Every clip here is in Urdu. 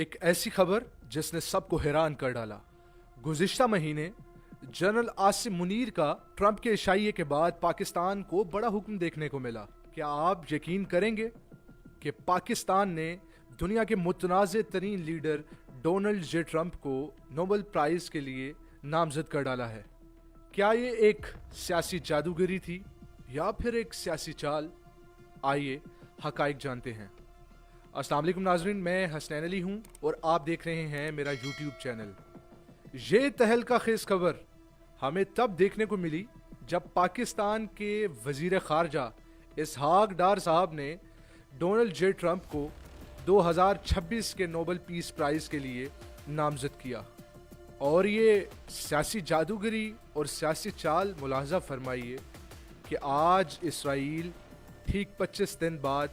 ایک ایسی خبر جس نے سب کو حیران کر ڈالا۔ گزشتہ مہینے جنرل عاصم منیر کا ٹرمپ کے اشائیے کے بعد پاکستان کو بڑا حکم دیکھنے کو ملا۔ کیا آپ یقین کریں گے کہ پاکستان نے دنیا کے متنازع ترین لیڈر ڈونلڈ جے ٹرمپ کو نوبل پرائز کے لیے نامزد کر ڈالا ہے؟ کیا یہ ایک سیاسی جادوگری تھی یا پھر ایک سیاسی چال؟ آئیے حقائق جانتے ہیں۔ السلام علیکم ناظرین، میں حسنین علی ہوں اور آپ دیکھ رہے ہیں میرا یوٹیوب چینل۔ یہ تہلکہ خیز خبر ہمیں تب دیکھنے کو ملی جب پاکستان کے وزیر خارجہ اسحاق ڈار صاحب نے ڈونلڈ جے ٹرمپ کو 2026 کے نوبل پیس پرائز کے لیے نامزد کیا، اور یہ سیاسی جادوگری اور سیاسی چال ملاحظہ فرمائیے کہ آج اسرائیل ٹھیک 25 دن بعد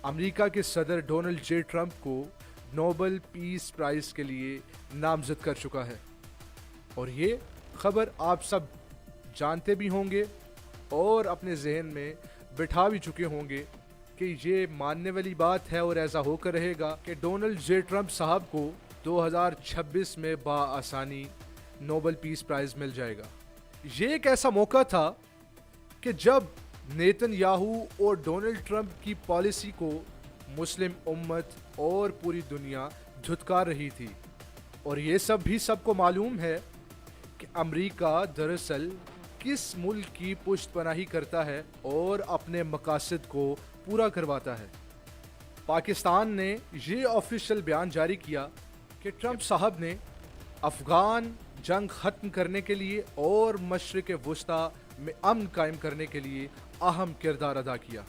امریکہ کے صدر ڈونلڈ جے ٹرمپ کو نوبل پیس پرائز کے لیے نامزد کر چکا ہے، اور یہ خبر آپ سب جانتے بھی ہوں گے اور اپنے ذہن میں بٹھا بھی چکے ہوں گے کہ یہ ماننے والی بات ہے اور ایسا ہو کر رہے گا کہ ڈونلڈ جے ٹرمپ صاحب کو 2026 میں بآسانی نوبل پیس پرائز مل جائے گا۔ یہ ایک ایسا موقع تھا کہ جب نیتن یاہو اور ڈونلڈ ٹرمپ کی پالیسی کو مسلم امت اور پوری دنیا دھتکار رہی تھی، اور یہ سب کو معلوم ہے کہ امریکہ دراصل کس ملک کی پشت پناہی کرتا ہے اور اپنے مقاصد کو پورا کرواتا ہے۔ پاکستان نے یہ آفیشیل بیان جاری کیا کہ ٹرمپ صاحب نے افغان جنگ ختم کرنے کے لیے اور مشرق وسطیٰ میں امن قائم کرنے کے لیے اہم کردار ادا کیا۔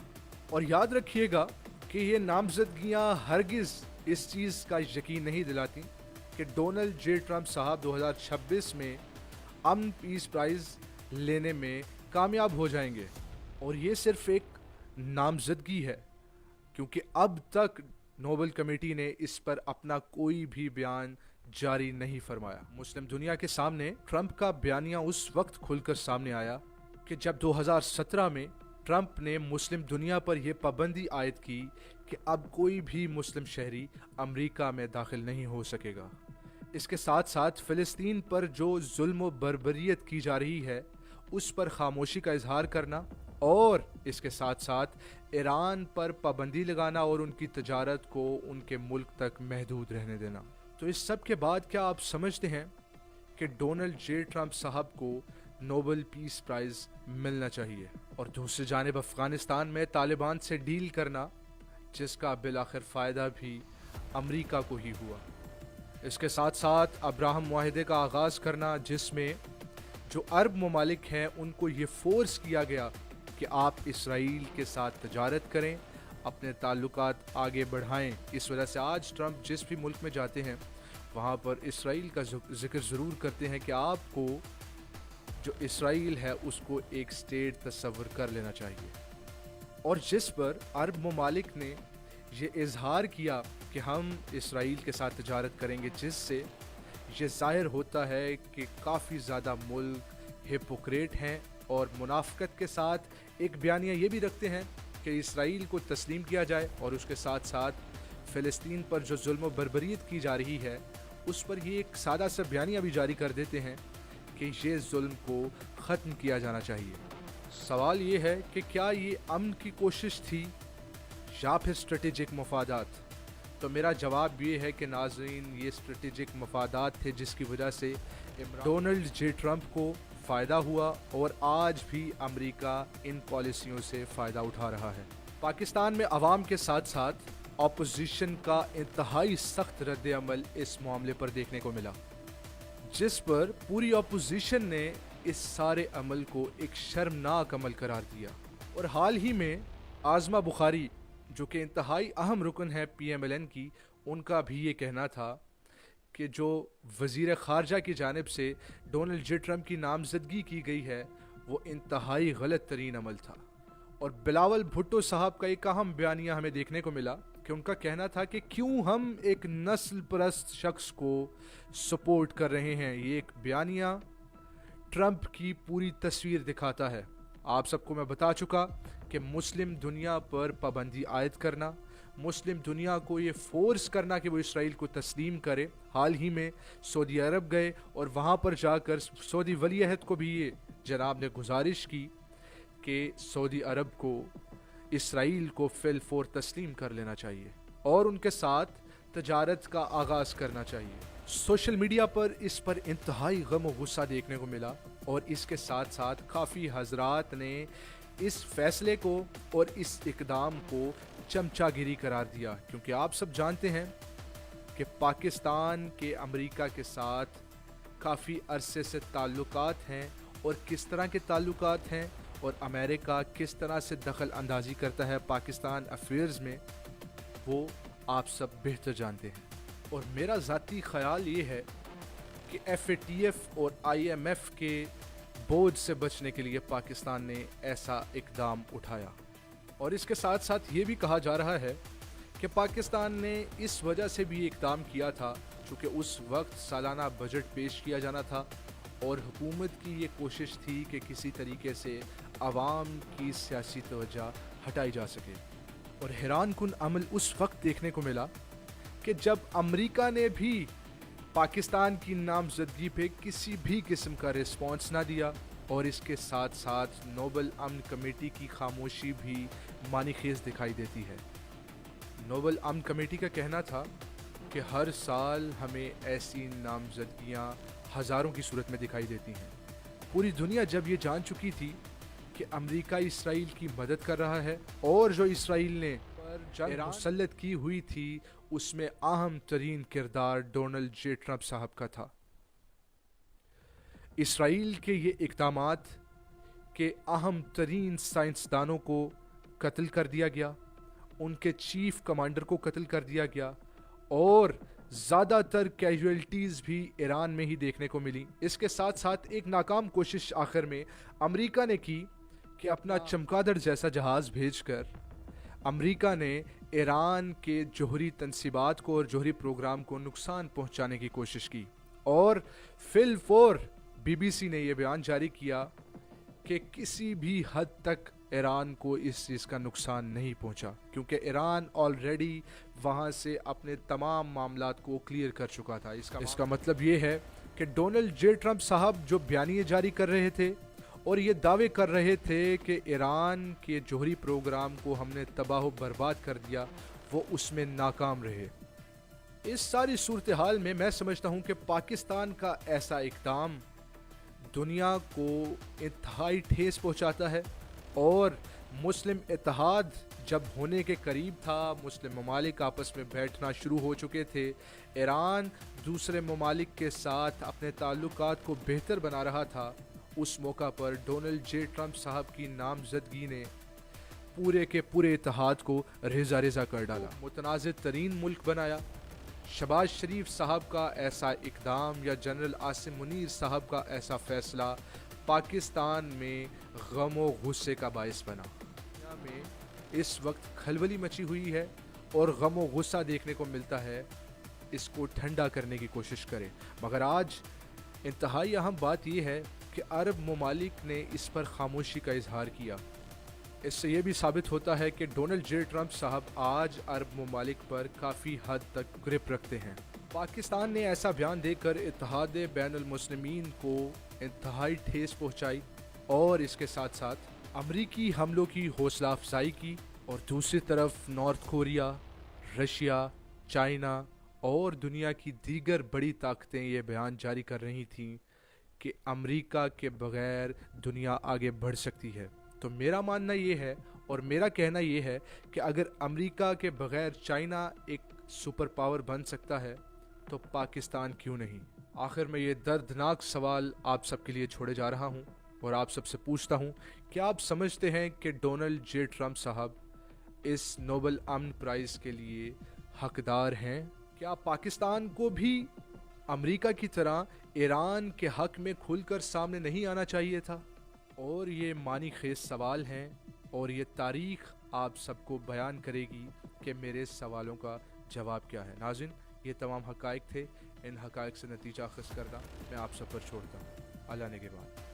اور یاد رکھیے گا کہ یہ نامزدگیاں ہرگز اس چیز کا یقین نہیں دلاتی کہ ڈونلڈ جے ٹرمپ صاحب 2026 میں امن پیس پرائز لینے میں کامیاب ہو جائیں گے، اور یہ صرف ایک نامزدگی ہے، کیونکہ اب تک نوبل کمیٹی نے اس پر اپنا کوئی بھی بیان جاری نہیں فرمایا۔ مسلم دنیا کے سامنے ٹرمپ کا بیانیہ اس وقت کھل کر سامنے آیا کہ جب 2017 میں ٹرمپ نے مسلم دنیا پر یہ پابندی عائد کی کہ اب کوئی بھی مسلم شہری امریکہ میں داخل نہیں ہو سکے گا۔ اس کے ساتھ ساتھ فلسطین پر جو ظلم و بربریت کی جا رہی ہے اس پر خاموشی کا اظہار کرنا، اور اس کے ساتھ ساتھ ایران پر پابندی لگانا اور ان کی تجارت کو ان کے ملک تک محدود رہنے دینا۔ تو اس سب کے بعد کیا آپ سمجھتے ہیں کہ ڈونلڈ جے ٹرمپ صاحب کو نوبل پیس پرائز ملنا چاہیے؟ اور دوسری جانب افغانستان میں طالبان سے ڈیل کرنا، جس کا بالآخر فائدہ بھی امریکہ کو ہی ہوا۔ اس کے ساتھ ساتھ ابراہم معاہدے کا آغاز کرنا، جس میں جو عرب ممالک ہیں ان کو یہ فورس کیا گیا کہ آپ اسرائیل کے ساتھ تجارت کریں، اپنے تعلقات آگے بڑھائیں۔ اس وجہ سے آج ٹرمپ جس بھی ملک میں جاتے ہیں وہاں پر اسرائیل کا ذکر ضرور کرتے ہیں کہ آپ کو جو اسرائیل ہے اس کو ایک اسٹیٹ تصور کر لینا چاہیے، اور جس پر عرب ممالک نے یہ اظہار کیا کہ ہم اسرائیل کے ساتھ تجارت کریں گے، جس سے یہ ظاہر ہوتا ہے کہ کافی زیادہ ملک ہپوکریٹ ہیں اور منافقت کے ساتھ ایک بیانیہ یہ بھی رکھتے ہیں کہ اسرائیل کو تسلیم کیا جائے، اور اس کے ساتھ ساتھ فلسطین پر جو ظلم و بربریت کی جا رہی ہے اس پر یہ ایک سادہ سا بیانیہ بھی جاری کر دیتے ہیں کہ یہ ظلم کو ختم کیا جانا چاہیے۔ سوال یہ ہے کہ کیا یہ امن کی کوشش تھی یا پھر اسٹریٹجک مفادات؟ تو میرا جواب یہ ہے کہ ناظرین، یہ اسٹریٹجک مفادات تھے جس کی وجہ سے ڈونلڈ جے ٹرمپ کو فائدہ ہوا، اور آج بھی امریکہ ان پالیسیوں سے فائدہ اٹھا رہا ہے۔ پاکستان میں عوام کے ساتھ ساتھ اپوزیشن کا انتہائی سخت رد عمل اس معاملے پر دیکھنے کو ملا، جس پر پوری اپوزیشن نے اس سارے عمل کو ایک شرمناک عمل قرار دیا۔ اور حال ہی میں عاصمہ بخاری، جو کہ انتہائی اہم رکن ہے پی ایم ایل این کی، ان کا بھی یہ کہنا تھا کہ جو وزیر خارجہ کی جانب سے ڈونلڈ جے ٹرمپ کی نامزدگی کی گئی ہے وہ انتہائی غلط ترین عمل تھا۔ اور بلاول بھٹو صاحب کا ایک اہم بیانیہ ہمیں دیکھنے کو ملا کہ ان کا کہنا تھا کہ کیوں ہم ایک نسل پرست شخص کو سپورٹ کر رہے ہیں۔ یہ ایک بیانیہ ٹرمپ کی پوری تصویر دکھاتا ہے۔ آپ سب کو میں بتا چکا کہ مسلم دنیا پر پابندی عائد کرنا، مسلم دنیا کو یہ فورس کرنا کہ وہ اسرائیل کو تسلیم کرے. حال ہی میں سعودی عرب گئے اور وہاں پر جا کر سعودی ولی عہد کو بھی یہ جناب نے گزارش کی کہ سعودی عرب کو اسرائیل کو فی الفور تسلیم کر لینا چاہیے اور ان کے ساتھ تجارت کا آغاز کرنا چاہیے. سوشل میڈیا پر اس پر انتہائی غم و غصہ دیکھنے کو ملا اور اس کے ساتھ ساتھ کافی حضرات نے اس فیصلے کو اور اس اقدام کو چمچا گیری قرار دیا، کیونکہ آپ سب جانتے ہیں کہ پاکستان کے امریکہ کے ساتھ کافی عرصے سے تعلقات ہیں اور کس طرح کے تعلقات ہیں اور امریکہ کس طرح سے دخل اندازی کرتا ہے پاکستان افیئرز میں، وہ آپ سب بہتر جانتے ہیں. اور میرا ذاتی خیال یہ ہے کہ ایف اے ٹی ایف اور آئی ایم ایف کے بوجھ سے بچنے کے لیے پاکستان نے ایسا اقدام اٹھایا. اور اس کے ساتھ ساتھ یہ بھی کہا جا رہا ہے کہ پاکستان نے اس وجہ سے بھی اقدام کیا تھا چونکہ اس وقت سالانہ بجٹ پیش کیا جانا تھا اور حکومت کی یہ کوشش تھی کہ کسی طریقے سے عوام کی سیاسی توجہ ہٹائی جا سکے. اور حیران کن عمل اس وقت دیکھنے کو ملا کہ جب امریکہ نے بھی پاکستان کی نامزدگی پہ کسی بھی قسم کا رسپانس نہ دیا اور اس کے ساتھ ساتھ نوبل امن کمیٹی کی خاموشی بھی معنی خیز دکھائی دیتی ہے. نوبل امن کمیٹی کا کہنا تھا کہ ہر سال ہمیں ایسی نامزدگیاں ہزاروں کی صورت میں دکھائی دیتی ہیں. پوری دنیا جب یہ جان چکی تھی کہ امریکہ اسرائیل کی مدد کر رہا ہے اور جو اسرائیل نے جنگ مسلط کی ہوئی تھی اس میں اہم ترین کردار ڈونلڈ جے ٹرمپ صاحب کا تھا. اسرائیل کے یہ اقدامات کہ اہم ترین سائنسدانوں کو قتل کر دیا گیا، ان کے چیف کمانڈر کو قتل کر دیا گیا اور زیادہ تر کیجویلٹیز بھی ایران میں ہی دیکھنے کو ملی. اس کے ساتھ ساتھ ایک ناکام کوشش آخر میں امریکہ نے کی کہ اپنا چمگادڑ جیسا جہاز بھیج کر امریکہ نے ایران کے جوہری تنصیبات کو اور جوہری پروگرام کو نقصان پہنچانے کی کوشش کی. اور فی الفور بی بی سی نے یہ بیان جاری کیا کہ کسی بھی حد تک ایران کو اس چیز کا نقصان نہیں پہنچا کیونکہ ایران آلریڈی وہاں سے اپنے تمام معاملات کو کلیئر کر چکا تھا. اس کا مطلب یہ ہے کہ ڈونلڈ جے ٹرمپ صاحب جو بیانیے جاری کر رہے تھے اور یہ دعوے کر رہے تھے کہ ایران کے جوہری پروگرام کو ہم نے تباہ و برباد کر دیا، وہ اس میں ناکام رہے. اس ساری صورتحال میں میں سمجھتا ہوں کہ پاکستان کا ایسا اقدام دنیا کو انتہائی ٹھیس پہنچاتا ہے اور مسلم اتحاد جب ہونے کے قریب تھا، مسلم ممالک آپس میں بیٹھنا شروع ہو چکے تھے، ایران دوسرے ممالک کے ساتھ اپنے تعلقات کو بہتر بنا رہا تھا، اس موقع پر ڈونلڈ جے ٹرمپ صاحب کی نامزدگی نے پورے کے پورے اتحاد کو ریزہ ریزہ کر ڈالا، متنازع ترین ملک بنایا. شہباز شریف صاحب کا ایسا اقدام یا جنرل عاصم منیر صاحب کا ایسا فیصلہ پاکستان میں غم و غصے کا باعث بنا. دنیا میں اس وقت کھلبلی مچی ہوئی ہے اور غم و غصہ دیکھنے کو ملتا ہے. اس کو ٹھنڈا کرنے کی کوشش کرے، مگر آج انتہائی اہم بات یہ ہے کہ عرب ممالک نے اس پر خاموشی کا اظہار کیا. اس سے یہ بھی ثابت ہوتا ہے کہ ڈونلڈ جے ٹرمپ صاحب آج عرب ممالک پر کافی حد تک گرپ رکھتے ہیں. پاکستان نے ایسا بیان دے کر اتحاد بین المسلمین کو انتہائی ٹھیس پہنچائی اور اس کے ساتھ ساتھ امریکی حملوں کی حوصلہ افزائی کی، اور دوسری طرف نارتھ کوریا، رشیا، چائنا اور دنیا کی دیگر بڑی طاقتیں یہ بیان جاری کر رہی تھیں کہ امریکہ کے بغیر دنیا آگے بڑھ سکتی ہے. تو میرا ماننا یہ ہے اور میرا کہنا یہ ہے کہ اگر امریکہ کے بغیر چائنا ایک سپر پاور بن سکتا ہے تو پاکستان کیوں نہیں؟ آخر میں یہ دردناک سوال آپ سب کے لیے چھوڑے جا رہا ہوں اور آپ سب سے پوچھتا ہوں کہ آپ سمجھتے ہیں کہ ڈونلڈ جے ٹرمپ صاحب اس نوبل امن پرائز کے لیے حقدار ہیں؟ کیا پاکستان کو بھی امریکہ کی طرح ایران کے حق میں کھل کر سامنے نہیں آنا چاہیے تھا؟ اور یہ معنی خیز سوال ہیں اور یہ تاریخ آپ سب کو بیان کرے گی کہ میرے سوالوں کا جواب کیا ہے. ناظرین، یہ تمام حقائق تھے، ان حقائق سے نتیجہ اخذ کرنا میں آپ سب پر چھوڑتا ہوں. اللہ نے کے بعد